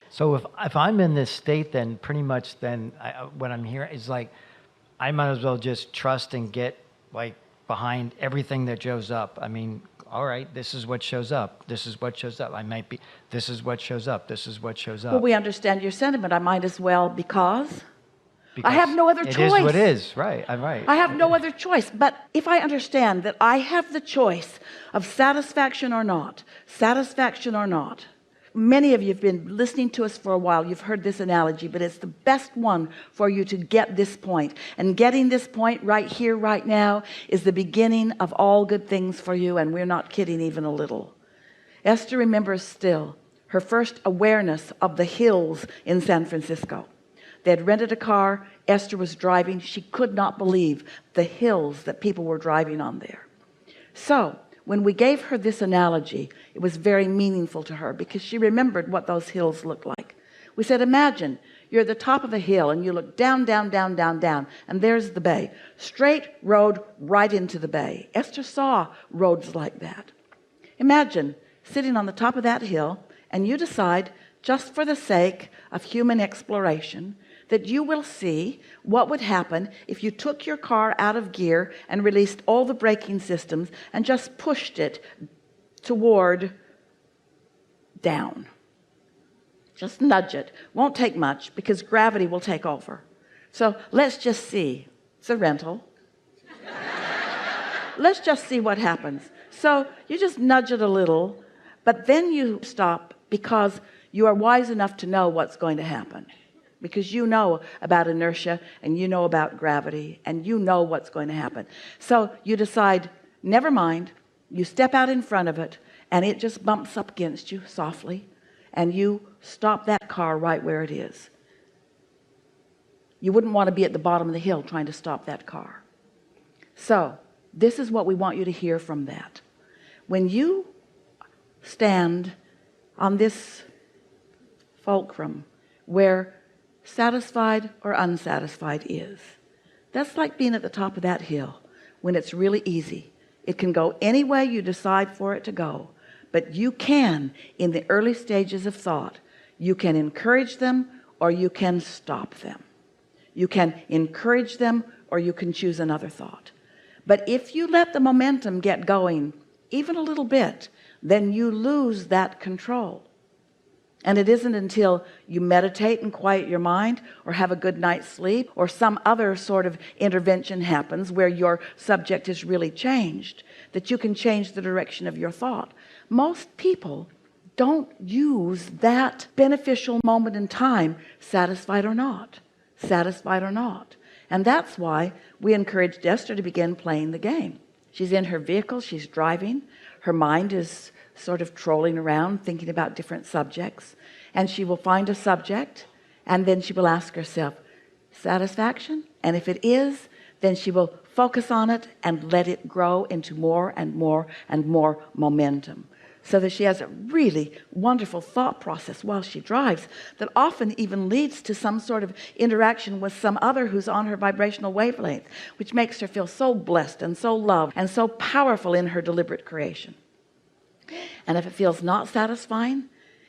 So if I'm in this state, then pretty much then what I'm hearing is like, I might as well just trust and get like behind everything that shows up. I mean, all right, this is what shows up. This is what shows up. This is what shows up. This is what shows up. Well, we understand your sentiment. I might as well because I have no other choice. It is what it is, right? I'm right. I have no other choice. But if I understand that I have the choice of satisfaction or not, many of you have been listening to us for a while. You've heard this analogy, but it's the best one for you to get this point. And getting this point right here, right now, is the beginning of all good things for you. And we're not kidding even a little. Esther remembers still her first awareness of the hills in San Francisco. They had rented a car. Esther was driving. She could not believe the hills that people were driving on there. So when we gave her this analogy, it was very meaningful to her because she remembered what those hills looked like. We said, imagine you're at the top of a hill and you look down, down, down, down, down, and there's the bay. Straight road right into the bay. Esther saw roads like that. Imagine sitting on the top of that hill and you decide, just for the sake of human exploration, that you will see what would happen if you took your car out of gear and released all the braking systems and just pushed it toward down. Just nudge it. Won't take much because gravity will take over. So let's just see. It's a rental. Let's just see what happens. So you just nudge it a little, but then you stop because you are wise enough to know what's going to happen. Because you know about inertia and you know about gravity and you know what's going to happen. So you decide, never mind. You step out in front of it and it just bumps up against you softly and you stop that car right where it is. You wouldn't want to be at the bottom of the hill trying to stop that car. So this is what we want you to hear from that. When you stand on this fulcrum where satisfied or unsatisfied is, that's like being at the top of that hill when it's really easy. It can go any way you decide for it to go, but you can, in the early stages of thought, you can encourage them or you can stop them. You can encourage them or you can choose another thought. But if you let the momentum get going even a little bit, then you lose that control. And it isn't until you meditate and quiet your mind or have a good night's sleep or some other sort of intervention happens where your subject is really changed that you can change the direction of your thought. Most people don't use that beneficial moment in time, satisfied or not. And that's why we encouraged Esther to begin playing the game. She's in her vehicle, she's driving, her mind is sort of trolling around thinking about different subjects, and she will find a subject and then she will ask herself, satisfaction? And if it is, then she will focus on it and let it grow into more and more and more momentum, so that she has a really wonderful thought process while she drives that often even leads to some sort of interaction with some other who's on her vibrational wavelength, which makes her feel so blessed and so loved and so powerful in her deliberate creation. And if it feels not satisfying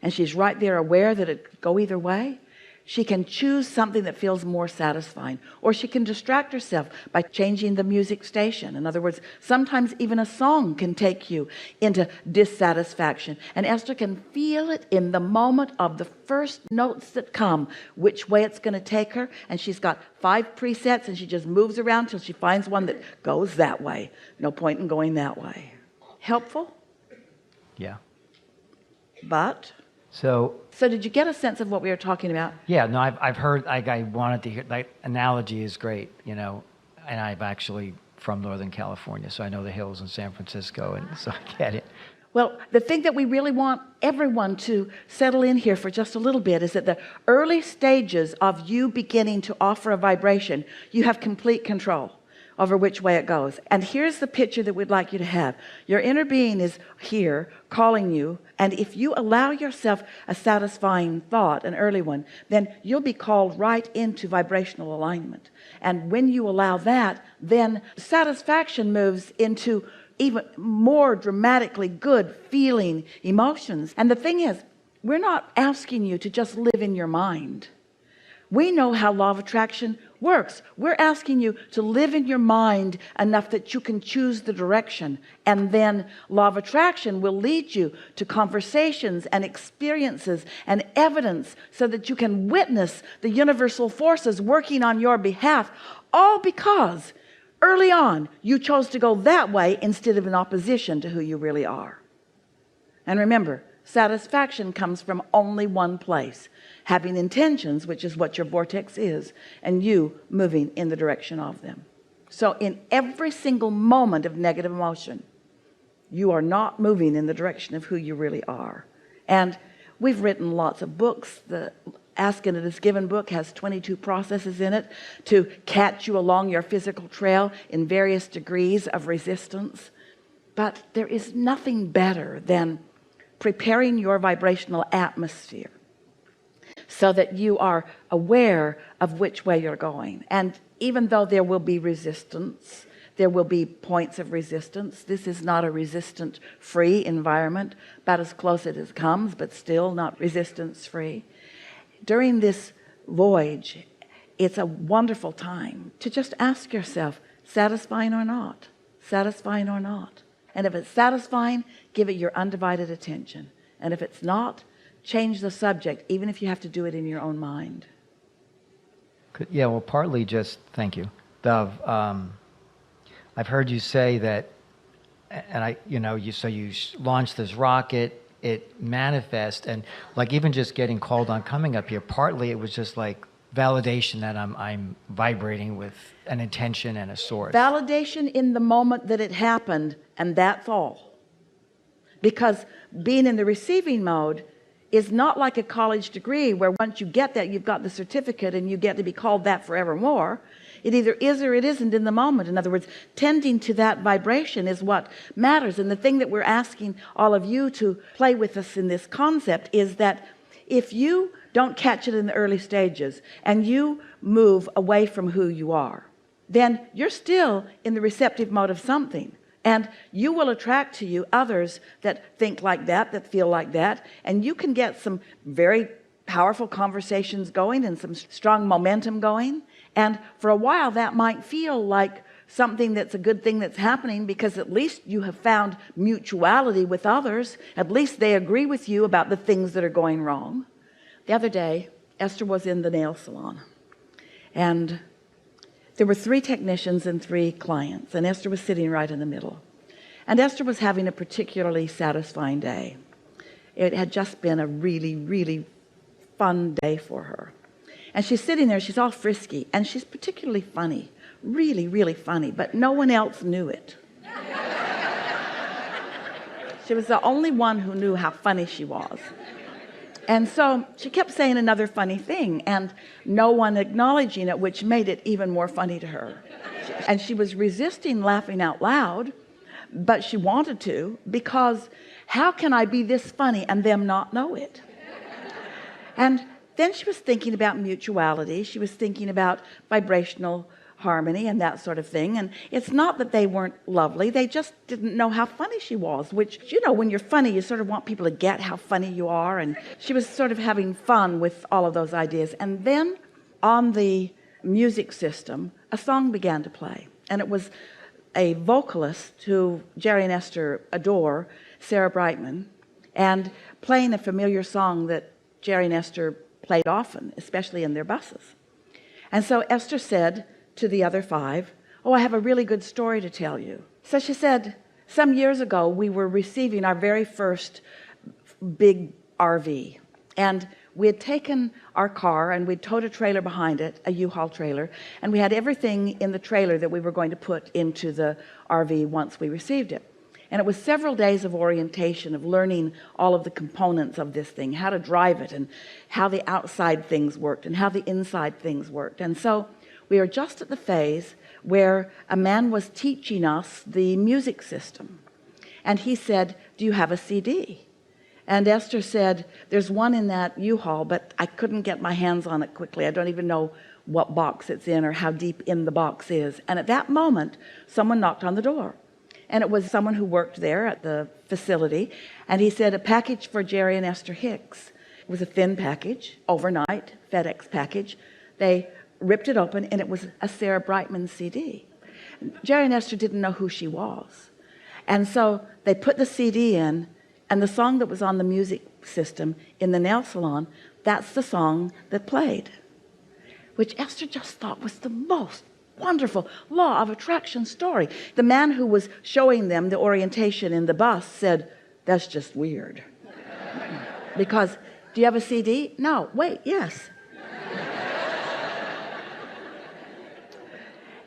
and she's right there aware that it could go either way, she can choose something that feels more satisfying, or she can distract herself by changing the music station. In other words, sometimes even a song can take you into dissatisfaction, and Esther can feel it in the moment of the first notes that come, which way it's going to take her. And she's got 5 presets and she just moves around till she finds one that goes that way. No point in going that way. Helpful? Yeah. But so did you get a sense of what we were talking about? Yeah, no, I've heard, like, I wanted to hear, like, analogy is great, you know, and I'm actually from Northern California, so I know the hills in San Francisco, and so I get it. Well, the thing that we really want everyone to settle in here for just a little bit is that the early stages of you beginning to offer a vibration, you have complete control over which way it goes. And here's the picture that we'd like you to have. Your inner being is here calling you, and if you allow yourself a satisfying thought, an early one, then you'll be called right into vibrational alignment. And when you allow that, then satisfaction moves into even more dramatically good feeling emotions. And the thing is, we're not asking you to just live in your mind. We know how law of attraction works. We're asking you to live in your mind enough that you can choose the direction, and then law of attraction will lead you to conversations and experiences and evidence so that you can witness the universal forces working on your behalf, all because early on you chose to go that way instead of in opposition to who you really are. And remember, satisfaction comes from only one place: having intentions, which is what your vortex is, and you moving in the direction of them. So in every single moment of negative emotion, you are not moving in the direction of who you really are. And we've written lots of books. The Ask and It Is Given book has 22 processes in it to catch you along your physical trail in various degrees of resistance. But there is nothing better than preparing your vibrational atmosphere so that you are aware of which way you're going. And even though there will be resistance, there will be points of resistance. This is not a resistant free environment, about as close as it comes, but still not resistance free. During this voyage, it's a wonderful time to just ask yourself, satisfying or not, satisfying or not. And if it's satisfying, give it your undivided attention. And if it's not, change the subject, even if you have to do it in your own mind. Yeah, well, partly just, thank you, Dove. I've heard you say that, and you launched this rocket, it manifests, and like even just getting called on coming up here, partly it was just like validation that I'm vibrating with an intention and a source. Validation in the moment that it happened, and that's all. Because being in the receiving mode is not like a college degree where once you get that, you've got the certificate and you get to be called that forevermore. It either is or it isn't in the moment. In other words, tending to that vibration is what matters. And the thing that we're asking all of you to play with us in this concept is that if you don't catch it in the early stages and you move away from who you are, then you're still in the receptive mode of something. And you will attract to you others that think like that feel like that. And you can get some very powerful conversations going and some strong momentum going. And for a while that might feel like something that's a good thing that's happening, because at least you have found mutuality with others. At least they agree with you about the things that are going wrong. The other day, Esther was in the nail salon, and there were 3 technicians and 3 clients, and Esther was sitting right in the middle. And Esther was having a particularly satisfying day. It had just been a really, really fun day for her. And she's sitting there, she's all frisky, and she's particularly funny, really, really funny, but no one else knew it. She was the only one who knew how funny she was. And so she kept saying another funny thing, and no one acknowledging it, which made it even more funny to her. And she was resisting laughing out loud, but she wanted to, because how can I be this funny and them not know it? And then she was thinking about mutuality. She was thinking about vibrational harmony and that sort of thing. And it's not that they weren't lovely, they just didn't know how funny she was, which, when you're funny, you sort of want people to get how funny you are. And she was sort of having fun with all of those ideas. And then on the music system, a song began to play, and it was a vocalist who Jerry and Esther adore, Sarah Brightman, and playing a familiar song that Jerry and Esther played often, especially in their buses. And so Esther said to the other 5, "Oh, I have a really good story to tell you." So she said, some years ago we were receiving our very first big RV, and we had taken our car and we'd towed a trailer behind it, a U-Haul trailer, and we had everything in the trailer that we were going to put into the RV once we received it. And it was several days of orientation, of learning all of the components of this thing, how to drive it, and how the outside things worked and how the inside things worked. And so we are just at the phase where a man was teaching us the music system. And he said, "Do you have a CD?" And Esther said, "There's one in that U-Haul, but I couldn't get my hands on it quickly. I don't even know what box it's in or how deep in the box is." And at that moment, someone knocked on the door. And it was someone who worked there at the facility. And he said, "A package for Jerry and Esther Hicks." It was a thin package, overnight FedEx package. They ripped it open, and it was a Sarah Brightman CD. Jerry and Esther didn't know who she was, and so they put the CD in, and the song that was on the music system in the nail salon, that's the song that played, which Esther just thought was the most wonderful law of attraction story. The man who was showing them the orientation in the bus said, "That's just weird." Because, do you have a CD? No. Wait, yes.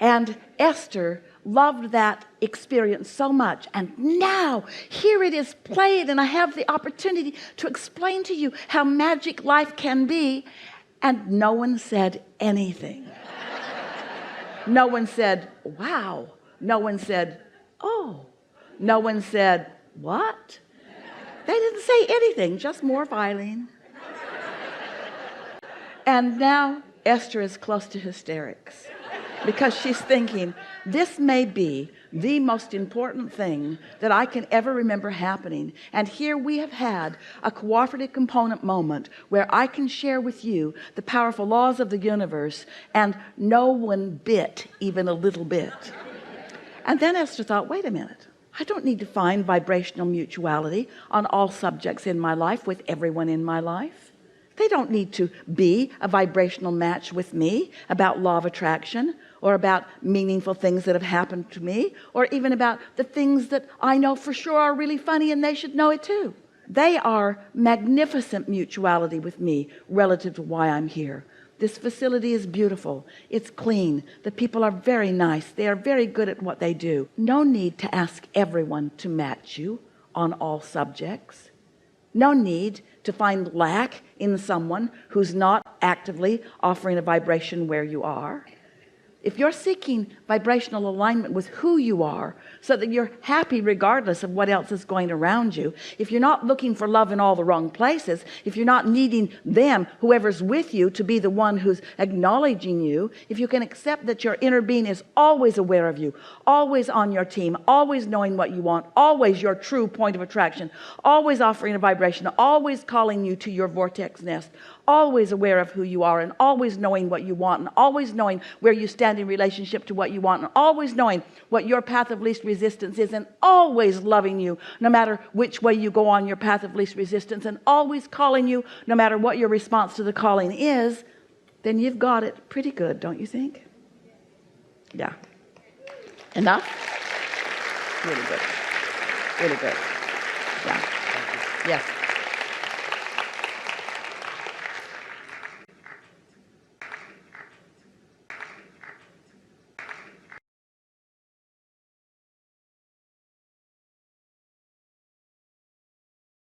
And Esther loved that experience so much, and now here it is played, and I have the opportunity to explain to you how magic life can be. And no one said anything. No one said, "Wow." No one said, "Oh." No one said, "What?" They didn't say anything, just more violin. And now Esther is close to hysterics, because she's thinking, this may be the most important thing that I can ever remember happening. And here we have had a cooperative component moment where I can share with you the powerful laws of the universe, and no one bit even a little bit. And then Esther thought, wait a minute. I don't need to find vibrational mutuality on all subjects in my life with everyone in my life. They don't need to be a vibrational match with me about law of attraction, or about meaningful things that have happened to me, or even about the things that I know for sure are really funny and they should know it too. They are magnificent mutuality with me relative to why I'm here. This facility is beautiful. It's clean. The people are very nice. They are very good at what they do. No need to ask everyone to match you on all subjects. No need to find lack in someone who's not actively offering a vibration where you are. If you're seeking vibrational alignment with who you are, so that you're happy regardless of what else is going around you, if you're not looking for love in all the wrong places, if you're not needing them, whoever's with you, to be the one who's acknowledging you, if you can accept that your inner being is always aware of you, always on your team, always knowing what you want, always your true point of attraction, always offering a vibration, always calling you to your vortex nest, always aware of who you are, and always knowing what you want, and always knowing where you stand in relationship to what you want, and always knowing what your path of least resistance is, and always loving you no matter which way you go on your path of least resistance, and always calling you no matter what your response to the calling is, then you've got it pretty good, don't you think? Yeah. Enough? Really good. Really good. Yeah. Yes.